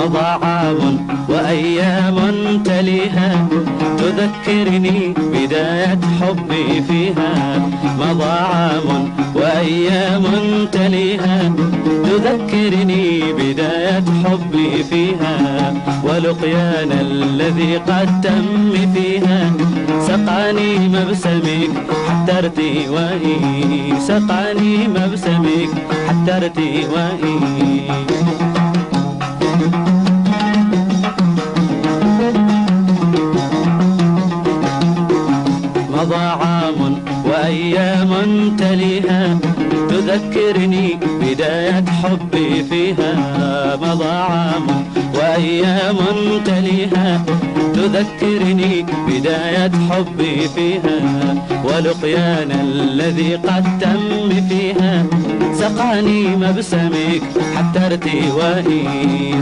مضى عام وأيام تليها تذكرني بداية حبي فيها. مضى عام وأيام تليها تذكرني بداية حبي فيها. ولقيانا الذي قد تم فيها سقاني مبسمك حتى ارتوائي. سقاني مبسمك حتى ارتوائي. مضى عام وأيام تليها تذكرني بداية حبي فيها. مضى عام وأيام تليها تذكرني بداية حبي فيها. ولقيانا الذي قد تم فيها سقاني مبسمك حتى ارتوائي.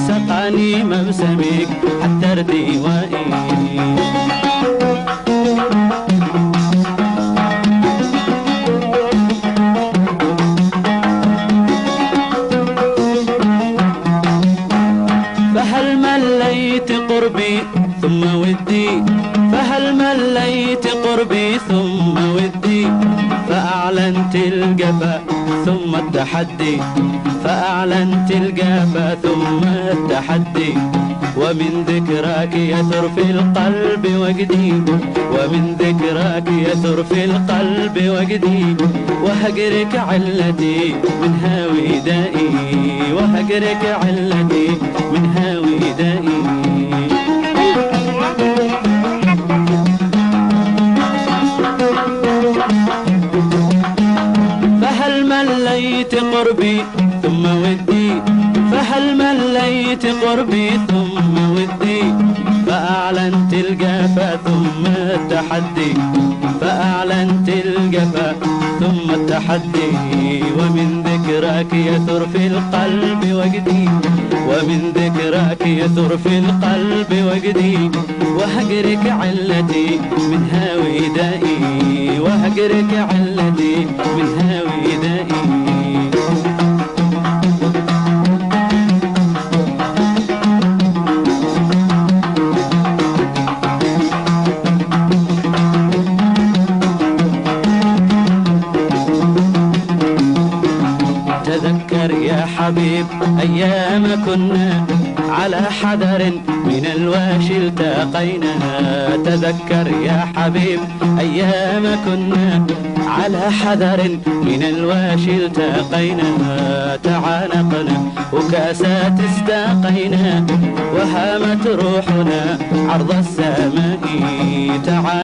سقاني مبسمك حتى ارتوائي. فهل مليت قربي ثم ودي. فهل مليت قربي ثم ودي. فأعلنت الجفا ثم التحدي. فأعلنت الجفا ثم التحدي. ومن ذكراك يثر في القلب وجدي. ومن ذكراك يثر في القلب وجدي. وهجرك علتي من هاوي دائي. وهجرك علتي من هاوي دائي. فهل مليت قربي ثم ودي. فهل مليت قربي ثم ودي. فأعلنت الجفا ثم التحدي. فأعلنت الجفا ثم التحدي. ومن ذكراك يثر في القلب وجدي. ومن ذكراك يثر في القلب وجدي. وهجرك علتي من هاوي دائي. وهجرك علتي من هاوي دائي. تذكر يا حبيب أيام كنا على حذر من الواشي التقينا. تذكر يا حبيب أيام كنا على حذر من الواشي التقينا. تعانقنا وكاسات استاقينا وهامت روحنا عرض السماء.